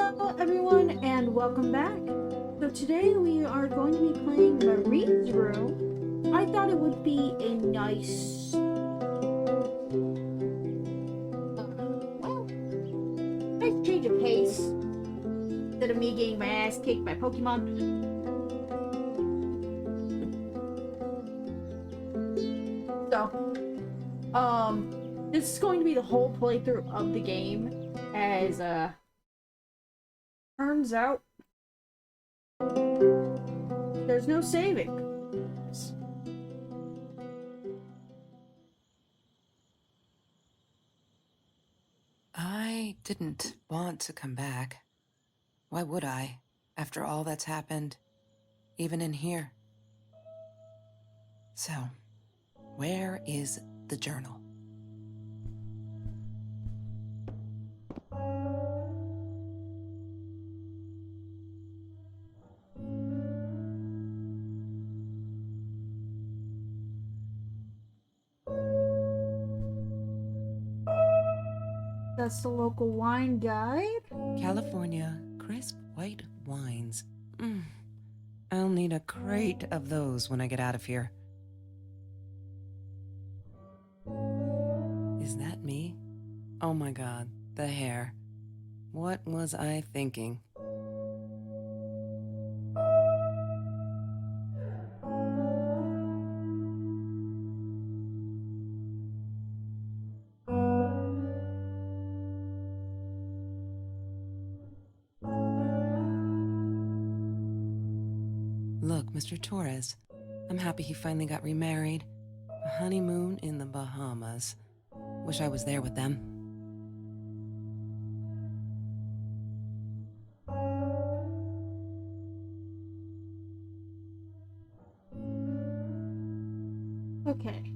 Hello, everyone, and welcome back. So today we are going to be playing Marie's Room. I thought it would be a nice, nice change of pace instead of me getting my ass kicked by Pokemon. So, this is going to be the whole playthrough of the game, as turns out there's no saving. I didn't want to come back. Why would I, after all that's happened, even in here? So, where is the journal? That's the local wine guide. California crisp white wines. I'll need a crate of those when I get out of here. Is that me? Oh my god, the hair. What was I thinking? Look, Mr. Torres, I'm happy he finally got remarried. A honeymoon in the Bahamas. Wish I was there with them. Okay.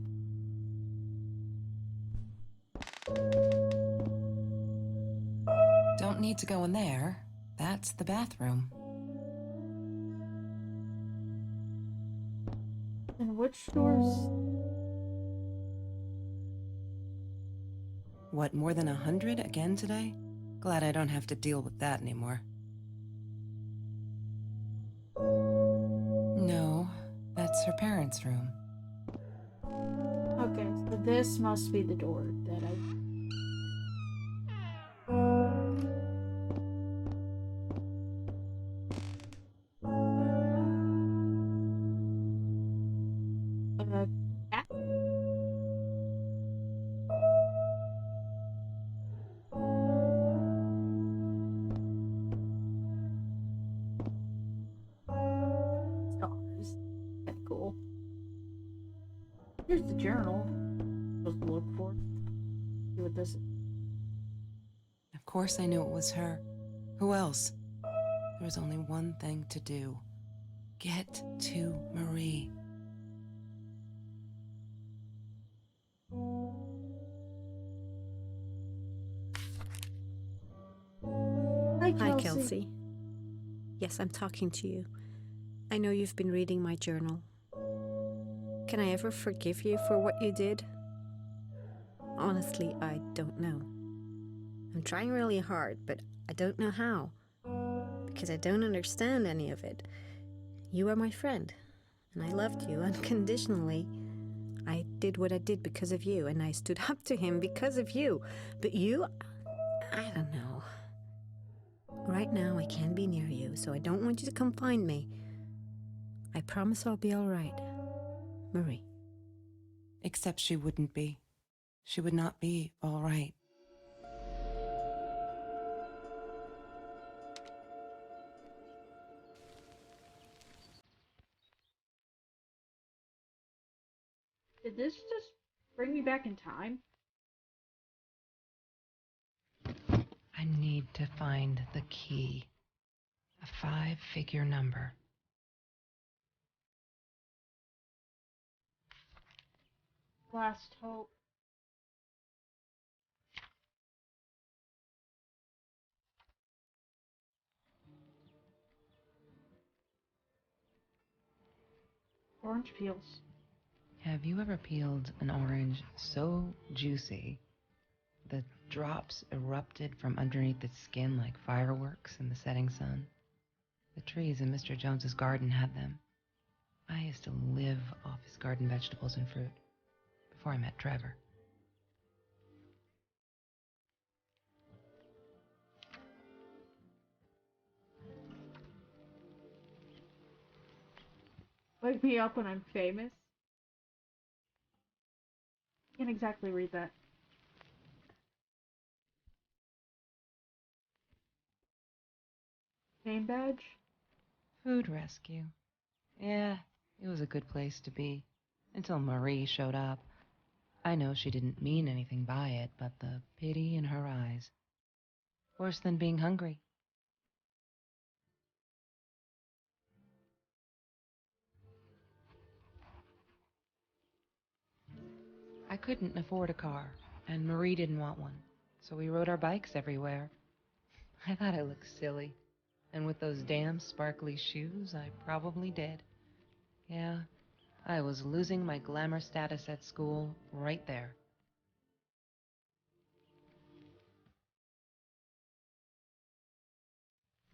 Don't need to go in there. That's the bathroom. And which stores? What, more than 100 again today? Glad I don't have to deal with that anymore. No, that's her parents' room. Okay, so this must be the door that I. Ah. Stars. Kind of cool. Here's the journal. I'm supposed to look for. See what this is. Of course I knew it was her. Who else? There was only one thing to do. Get to Marie. Hi, Hi, Kelsey. Kelsey. Yes, I'm talking to you. I know you've been reading my journal. Can I ever forgive you for what you did? Honestly, I don't know. I'm trying really hard, but I don't know how. Because I don't understand any of it. You are my friend, and I loved you unconditionally. I did what I did because of you, and I stood up to him because of you. But you, I don't know. Right now, I can't be near you, so I don't want you to come find me. I promise I'll be all right. Marie. Except she wouldn't be. She would not be all right. Did this just bring me back in time? I need to find the key. A 5-figure number. Last hope. Orange peels. Have you ever peeled an orange so juicy the drops erupted from underneath its skin like fireworks in the setting sun. The trees in Mr. Jones's garden had them. I used to live off his garden vegetables and fruit before I met Trevor. Wake me up when I'm famous? Can't exactly read that. Name badge? Food rescue. Yeah, it was a good place to be. Until Marie showed up. I know she didn't mean anything by it, but the pity in her eyes. Worse than being hungry. I couldn't afford a car, and Marie didn't want one, so we rode our bikes everywhere. I thought I looked silly, and with those damn sparkly shoes, I probably did. Yeah, I was losing my glamour status at school right there.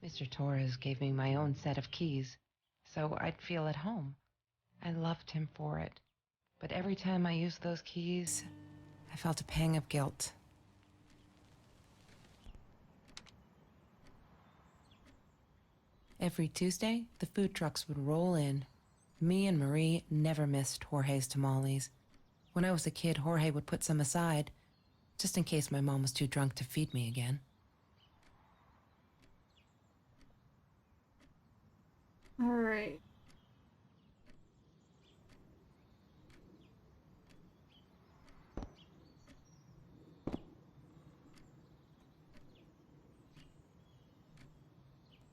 Mr. Torres gave me my own set of keys, so I'd feel at home. I loved him for it, but every time I used those keys, I felt a pang of guilt. Every Tuesday, the food trucks would roll in. Me and Marie never missed Jorge's tamales. When I was a kid, Jorge would put some aside, just in case my mom was too drunk to feed me again. Alright.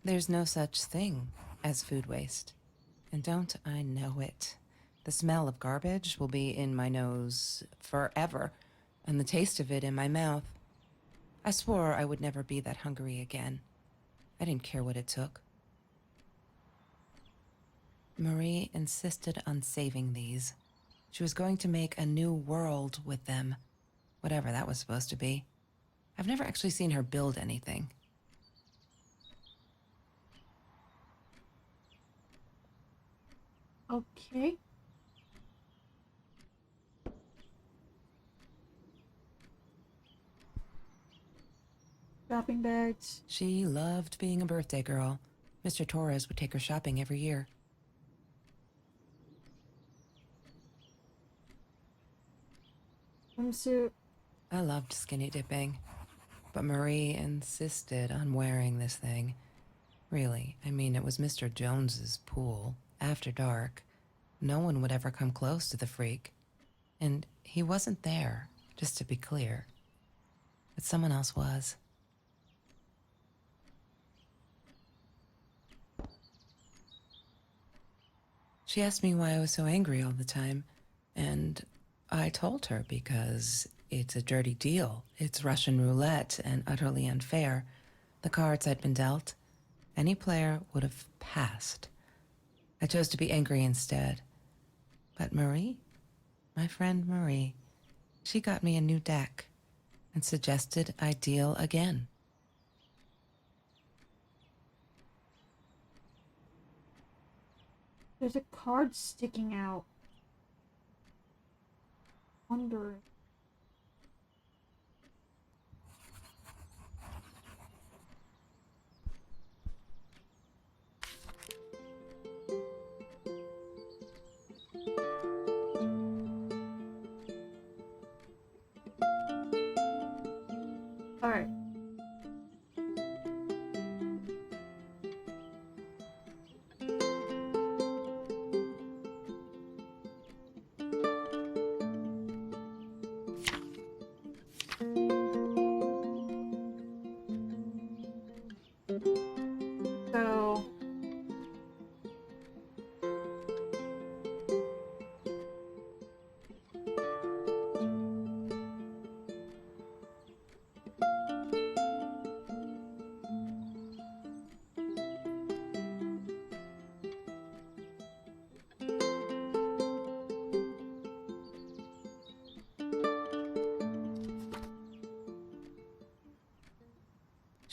There's no such thing as food waste. And don't I know it? The smell of garbage will be in my nose forever, and the taste of it in my mouth. I swore I would never be that hungry again. I didn't care what it took. Marie insisted on saving these. She was going to make a new world with them, whatever that was supposed to be. I've never actually seen her build anything. Okay. Shopping bags. She loved being a birthday girl. Mr. Torres would take her shopping every year. Swimsuit. I loved skinny dipping, but Marie insisted on wearing this thing. Really, I mean, it was Mr. Jones's pool, after dark. No one would ever come close to the freak. And he wasn't there, just to be clear. But someone else was. She asked me why I was so angry all the time, and I told her because it's a dirty deal. It's Russian roulette and utterly unfair. The cards I'd been dealt, any player would have passed. I chose to be angry instead. But Marie, my friend Marie, she got me a new deck and suggested I deal again. There's a card sticking out. Wondering. Alright.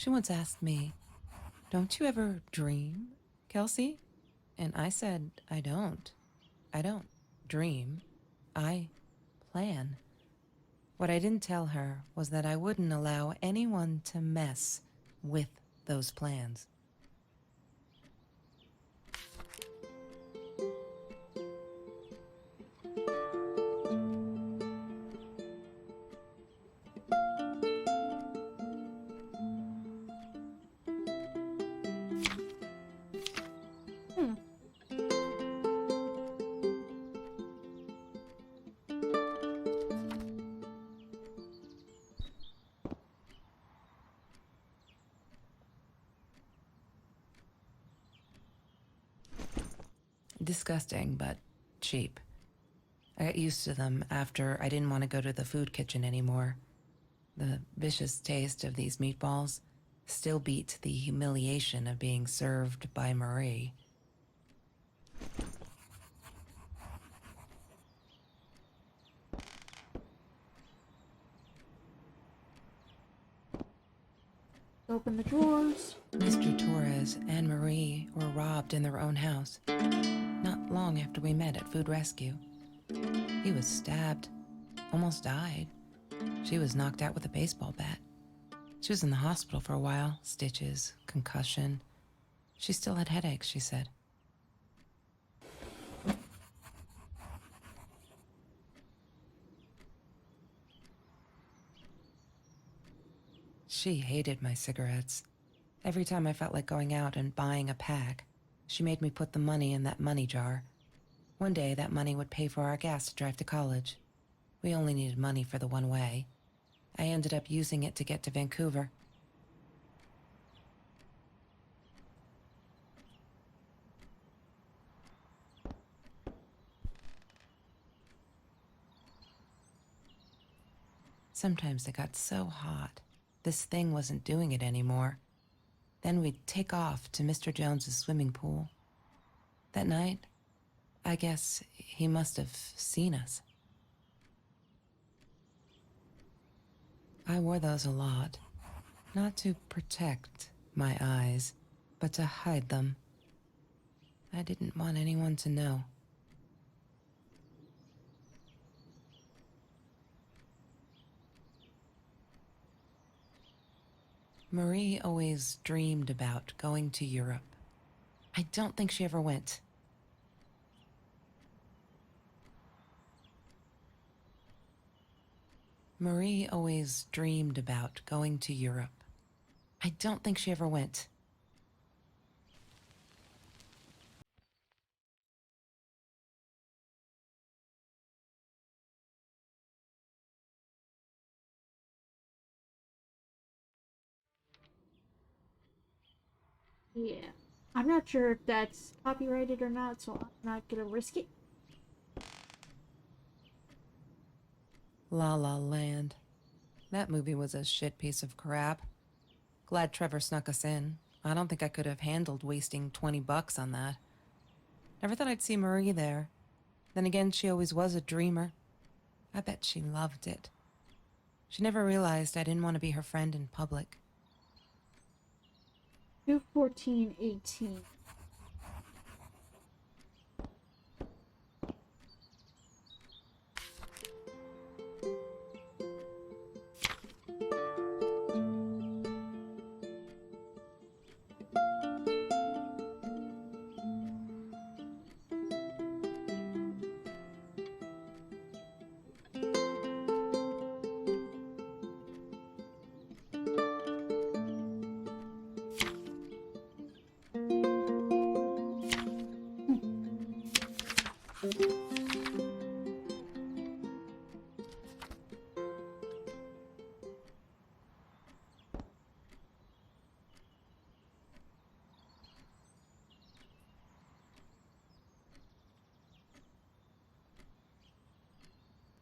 She once asked me, "Don't you ever dream, Kelsey?" And I said, I don't. I don't dream. I plan. What I didn't tell her was that I wouldn't allow anyone to mess with those plans. Hmm. Disgusting, but cheap. I got used to them after I didn't want to go to the food kitchen anymore. The vicious taste of these meatballs still beat the humiliation of being served by Marie. Open the drawers. Mr. Torres and Marie were robbed in their own house, not long after we met at Food Rescue. He was stabbed, almost died. She was knocked out with a baseball bat. She was in the hospital for a while, stitches, concussion. She still had headaches, she said. She hated my cigarettes. Every time I felt like going out and buying a pack, she made me put the money in that money jar. One day, that money would pay for our gas to drive to college. We only needed money for the one way. I ended up using it to get to Vancouver. Sometimes it got so hot, this thing wasn't doing it anymore. Then we'd take off to Mr. Jones's swimming pool. That night, I guess he must have seen us. I wore those a lot, not to protect my eyes, but to hide them. I didn't want anyone to know. Marie always dreamed about going to Europe. I don't think she ever went. Marie always dreamed about going to Europe. I don't think she ever went. Yeah. I'm not sure if that's copyrighted or not, so I'm not gonna risk it. La La Land. That movie was a shit piece of crap. Glad Trevor snuck us in. I don't think I could have handled wasting $20 on that. Never thought I'd see Marie there. Then again, she always was a dreamer. I bet she loved it. She never realized I didn't want to be her friend in public. 214:18.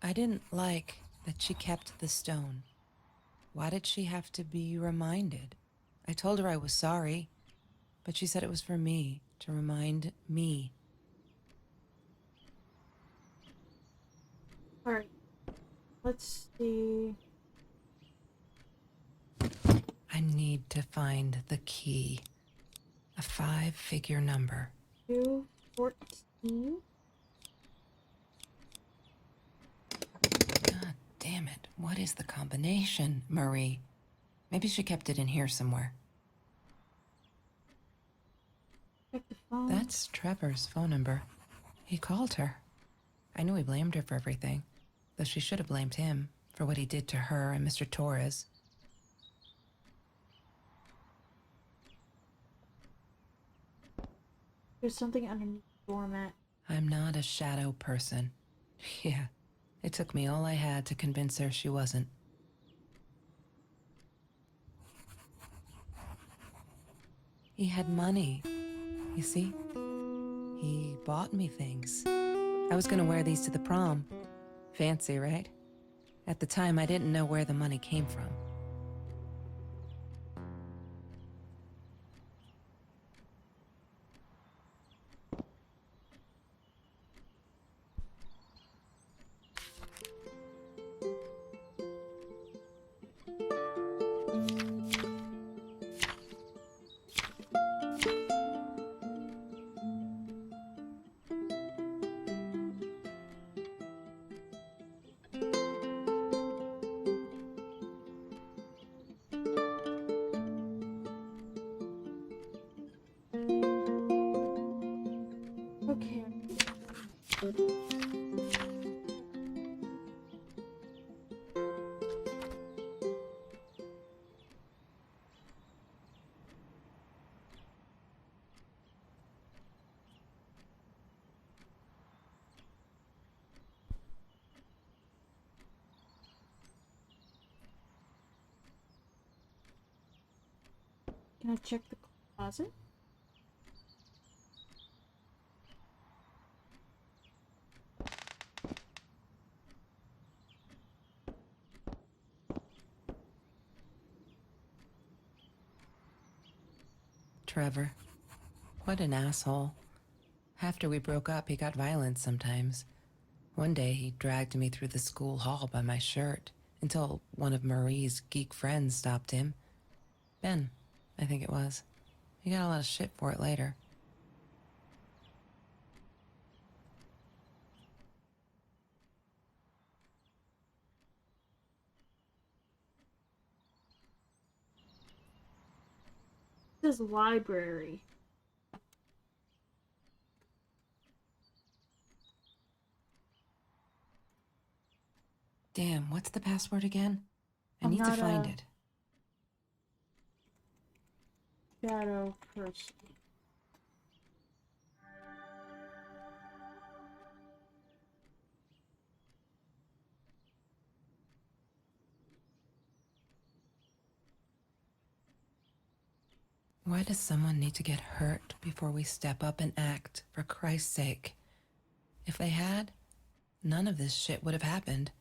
I didn't like that she kept the stone. Why did she have to be reminded? I told her I was sorry, but she said it was for me, to remind me. Alright. Let's see. I I need to find the key. A 5-figure number. 214. God damn it. What is the combination, Marie? Maybe she kept it in here somewhere. Check the phone. That's Trevor's phone number. He called her. I knew he blamed her for everything, though she should have blamed him for what he did to her and Mr. Torres. There's something underneath the doormat. I'm not a shadow person. Yeah, it took me all I had to convince her she wasn't. He had money, you see? He bought me things. I was gonna wear these to the prom. Fancy, right? At the time, I didn't know where the money came from. Okay. Can I check the closet? Trevor. What an asshole. After we broke up, he got violent sometimes. One day, he dragged me through the school hall by my shirt until one of Marie's geek friends stopped him. Ben, I think it was. He got a lot of shit for it later. This is library. Damn, what's the password again? I I'm need to not find a- it. Shadow person. Why does someone need to get hurt before we step up and act, for Christ's sake? If they had, none of this shit would have happened,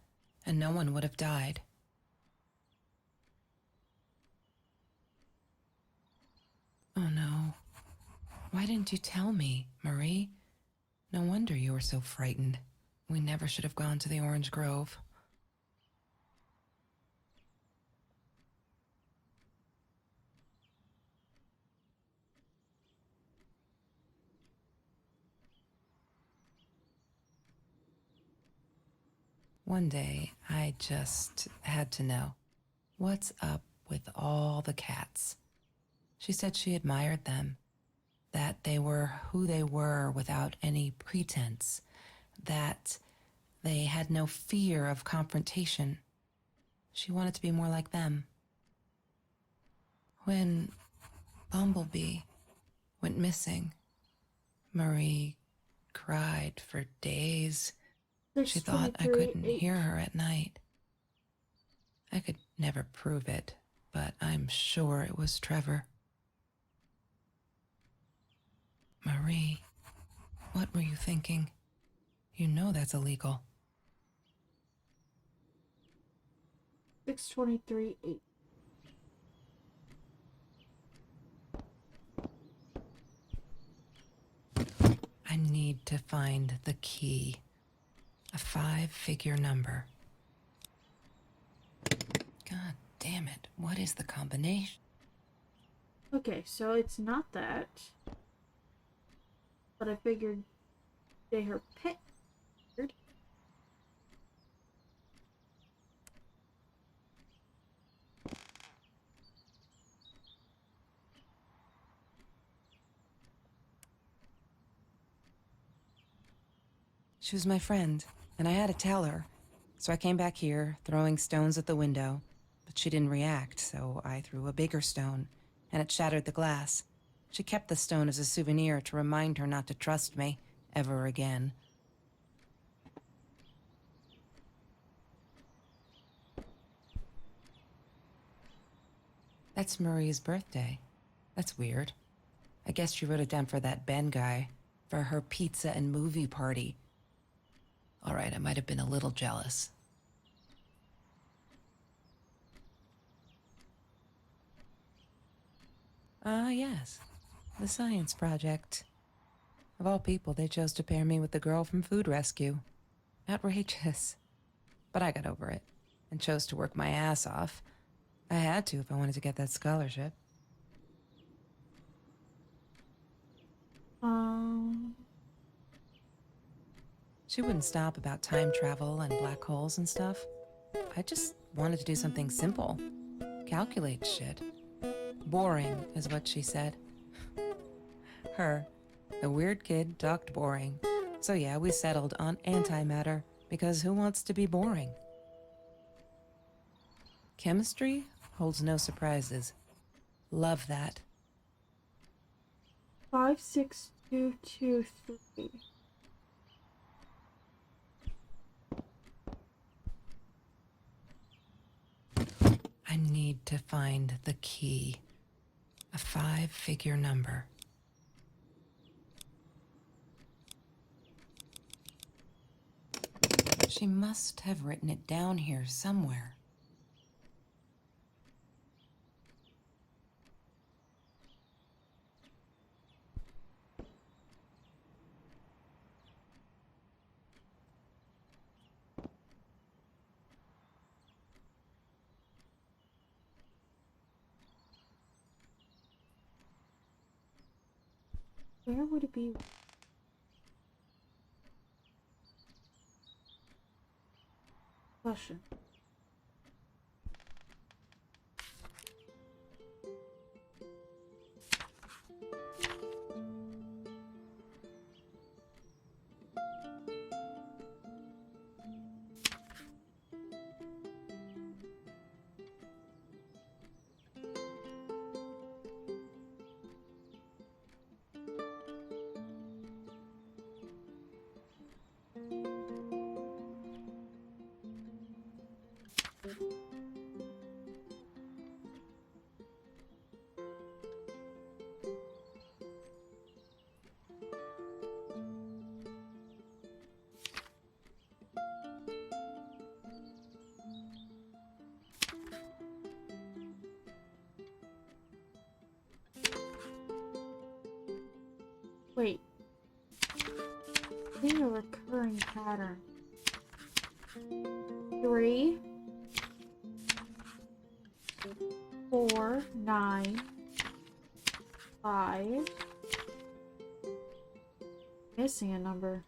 and no one would have died. Oh no. Why didn't you tell me, Marie? No wonder you were so frightened. We never should have gone to the Orange Grove. One day, I just had to know. What's up with all the cats? She said she admired them, that they were who they were without any pretense, that they had no fear of confrontation. She wanted to be more like them. When Bumblebee went missing, Marie cried for days. She thought I couldn't hear her at night. I could never prove it, but I'm sure it was Trevor. Marie, what were you thinking? You know that's illegal. 623-8. I need to find the key. A 5-figure number. God damn it, what is the combination? Okay, so it's not that. But I figured they her pet. She was my friend, and I had to tell her. So I came back here, throwing stones at the window, but she didn't react, so I threw a bigger stone, and it shattered the glass. She kept the stone as a souvenir to remind her not to trust me ever again. That's Marie's birthday. That's weird. I guess she wrote it down for that Ben guy, for her pizza and movie party. All right, I might have been a little jealous. Ah, yes. The science project. Of all people, they chose to pair me with the girl from Food Rescue. Outrageous. But I got over it, and chose to work my ass off. I had to if I wanted to get that scholarship. She wouldn't stop about time travel and black holes and stuff. I just wanted to do something simple. Calculate shit. Boring, is what she said. Her, the weird kid, talked boring. So yeah, we settled on antimatter, because who wants to be boring? Chemistry holds no surprises. Love that. 56223. I need to find the key. A 5-figure number. She must have written it down here somewhere. Where would it be? Question. Wait. Seeing a recurring pattern. 3, 4, 9, 5. Missing a number.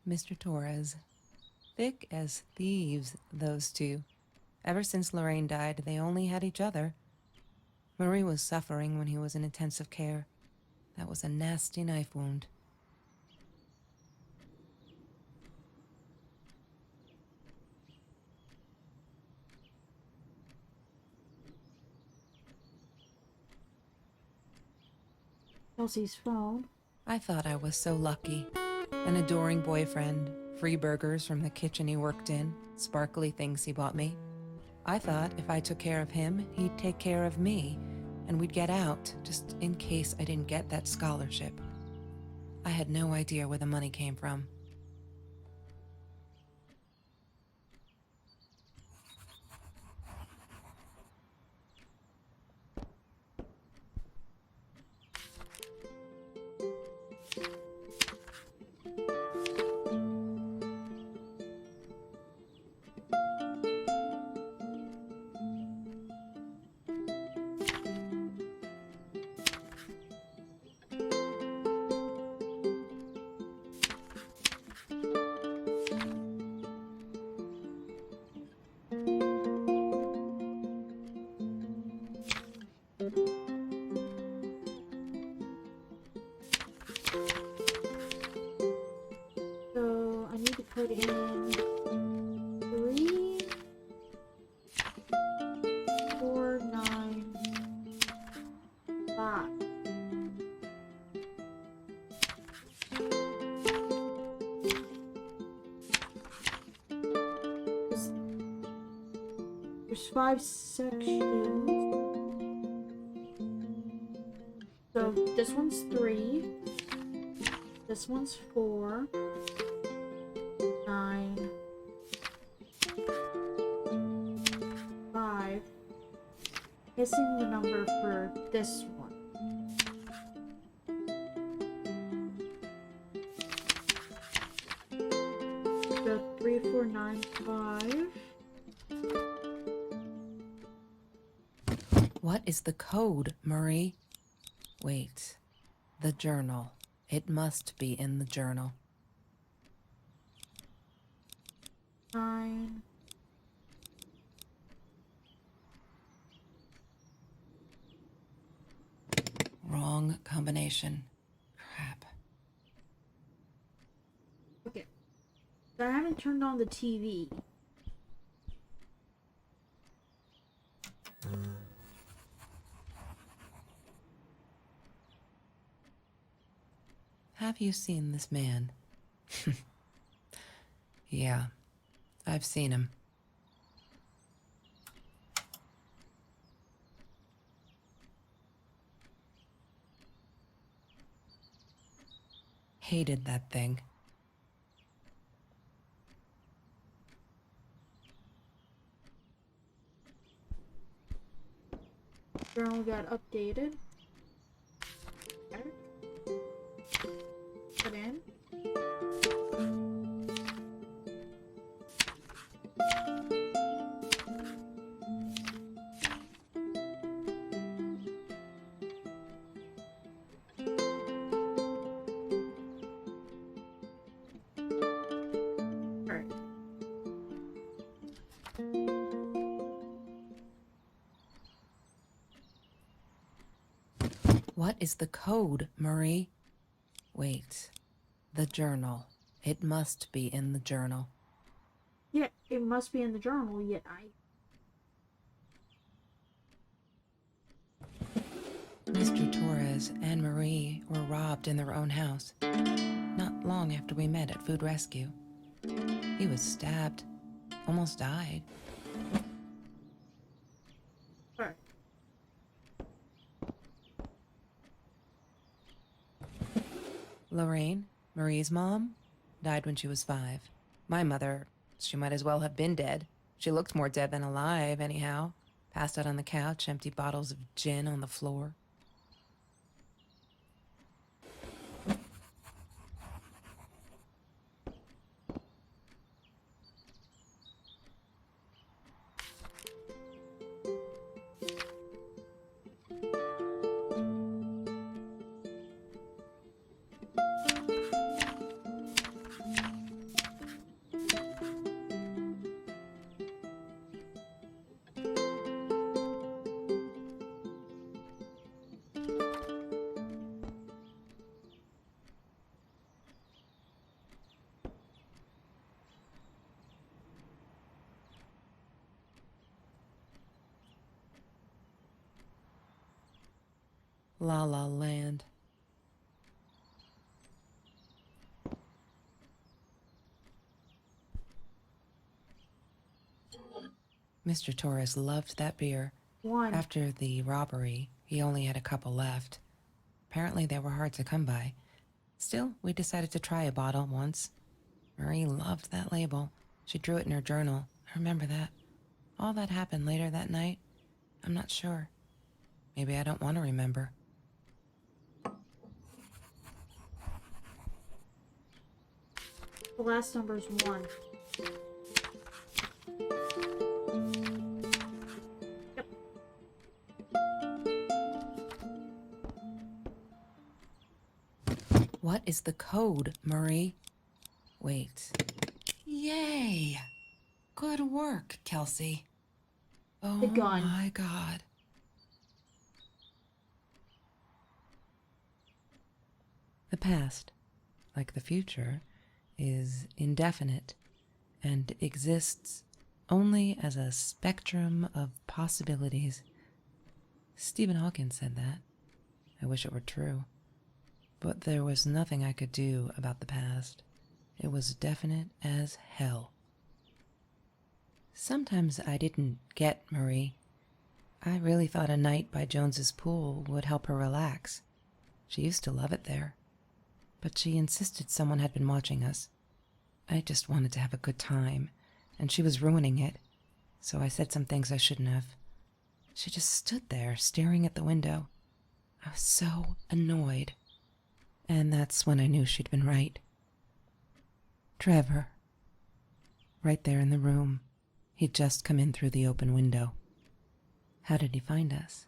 Mr. Torres. Thick as thieves, those two. Ever since Lorraine died, they only had each other. Marie was suffering when he was in intensive care. That was a nasty knife wound. Chelsea's phone. I thought I was so lucky. An adoring boyfriend, free burgers from the kitchen he worked in, sparkly things he bought me. I thought if I took care of him, he'd take care of me, and we'd get out, just in case I didn't get that scholarship. I had no idea where the money came from. put in 3, 4, 9, 5. There's 5 sections. So this one's 3. This one's 4. 9. 5. Missing the number for this one. So 3, 4, 9, 5. What is the code, Marie? Wait. The journal. It must be in the journal. 9. Wrong combination. Crap. Okay. So I haven't turned on the TV. Have you seen this man? Yeah, I've seen him. Hated that thing. Journal got updated. Put in. Alright. What is the code, Marie? Wait. The journal. It must be in the journal. Yeah, it must be in the journal, yet Mr. Torres and Marie were robbed in their own house, not long after we met at Food Rescue. He was stabbed, almost died. Alright. Lorraine, Marie's mom, died when she was 5. My mother, she might as well have been dead. She looked more dead than alive, anyhow. Passed out on the couch, empty bottles of gin on the floor. La La Land. Mr. Torres loved that beer. 1. After the robbery, he only had a couple left. Apparently they were hard to come by. Still, we decided to try a bottle once. Marie loved that label. She drew it in her journal. I remember that. All that happened later that night, I'm not sure. Maybe I don't want to remember. The last number is 1. Yep. What is the code, Marie? Wait. Yay! Good work, Kelsey. Oh The gun. my God. The past, like the future, is indefinite and exists only as a spectrum of possibilities. Stephen Hawking said that. I wish it were true. But there was nothing I could do about the past. It was definite as hell. Sometimes I didn't get Marie. I really thought a night by Jones's pool would help her relax. She used to love it there. But she insisted someone had been watching us. I just wanted to have a good time, and she was ruining it, so I said some things I shouldn't have. She just stood there, staring at the window. I was so annoyed. And that's when I knew she'd been right. Trevor. Right there in the room. He'd just come in through the open window. How did he find us?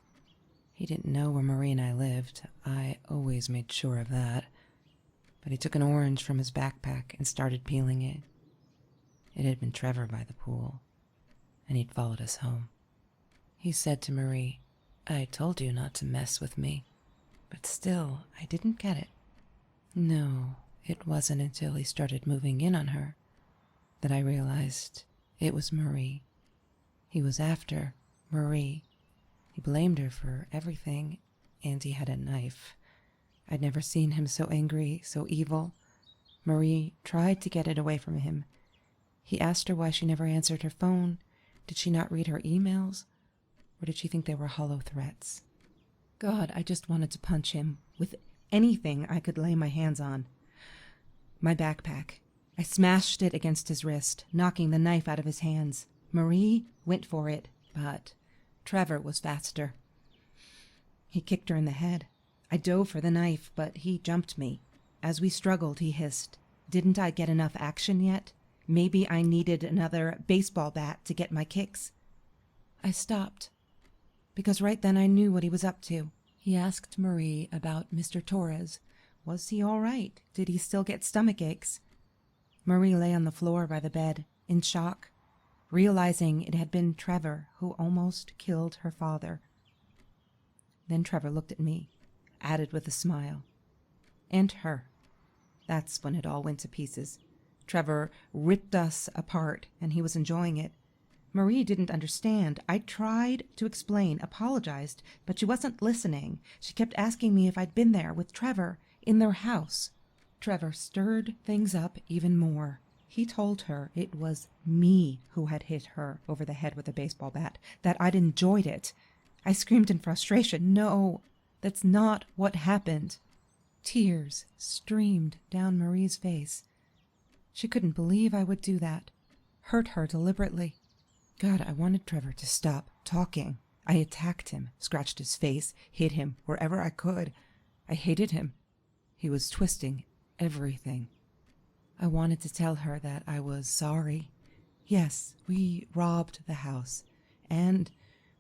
He didn't know where Marie and I lived. I always made sure of that. But he took an orange from his backpack and started peeling it. It had been Trevor by the pool, and he'd followed us home. He said to Marie, "I told you not to mess with me." But still, I didn't get it. No, it wasn't until he started moving in on her that I realized it was Marie. He was after Marie. He blamed her for everything, and he had a knife. I'd never seen him so angry, so evil. Marie tried to get it away from him. He asked her why she never answered her phone. Did she not read her emails? Or did she think they were hollow threats? God, I just wanted to punch him with anything I could lay my hands on. My backpack. I smashed it against his wrist, knocking the knife out of his hands. Marie went for it, but Trevor was faster. He kicked her in the head. I dove for the knife, but he jumped me. As we struggled, he hissed, "Didn't I get enough action yet? Maybe I needed another baseball bat to get my kicks." I stopped, because right then I knew what he was up to. He asked Marie about Mr. Torres. Was he all right? Did he still get stomach aches? Marie lay on the floor by the bed, in shock, realizing it had been Trevor who almost killed her father. Then Trevor looked at me, added with a smile. And her. That's when it all went to pieces. Trevor ripped us apart, and he was enjoying it. Marie didn't understand. I tried to explain, apologized, but she wasn't listening. She kept asking me if I'd been there with Trevor, in their house. Trevor stirred things up even more. He told her it was me who had hit her over the head with a baseball bat, that I'd enjoyed it. I screamed in frustration, "No, that's not what happened." Tears streamed down Marie's face. She couldn't believe I would do that, hurt her deliberately. God, I wanted Trevor to stop talking. I attacked him, scratched his face, hit him wherever I could. I hated him. He was twisting everything. I wanted to tell her that I was sorry. Yes, we robbed the house, and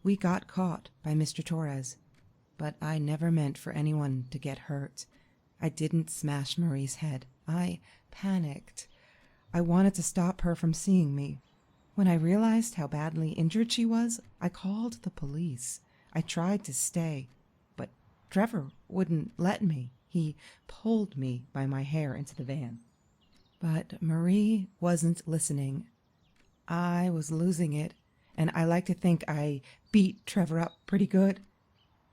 we got caught by Mr. Torres. But I never meant for anyone to get hurt. I didn't smash Marie's head. I panicked. I wanted to stop her from seeing me. When I realized how badly injured she was, I called the police. I tried to stay, but Trevor wouldn't let me. He pulled me by my hair into the van. But Marie wasn't listening. I was losing it, and I like to think I beat Trevor up pretty good.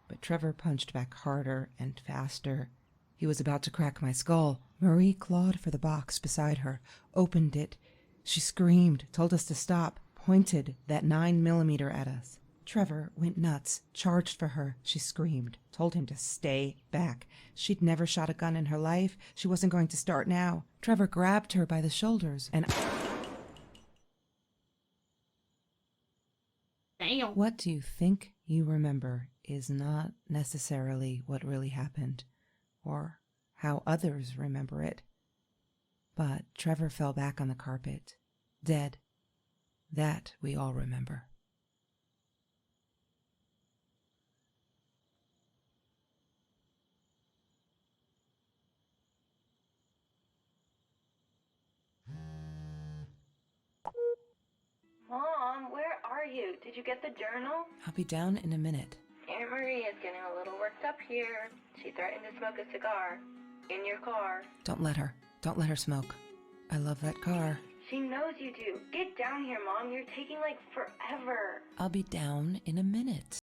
But Trevor punched back harder and faster. He was about to crack my skull. Marie clawed for the box beside her, opened it. She screamed, told us to stop, pointed that 9mm at us. Trevor went nuts, charged for her. She screamed, told him to stay back. She'd never shot a gun in her life. She wasn't going to start now. Trevor grabbed her by the shoulders and... Damn. What do you think you remember is not necessarily what really happened, or how others remember it. But Trevor fell back on the carpet, dead. That we all remember. Mom, where are you? Did you get the journal? I'll be down in a minute. Aunt Marie is getting a little worked up here. She threatened to smoke a cigar. In your car. Don't let her. Don't let her smoke. I love that car. She knows you do. Get down here, Mom. You're taking like forever. I'll be down in a minute.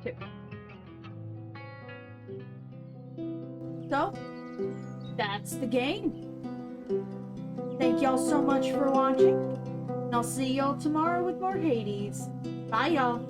Two. So, that's the game. Thank y'all so much for watching. And I'll see y'all tomorrow with more Hades. Bye, y'all.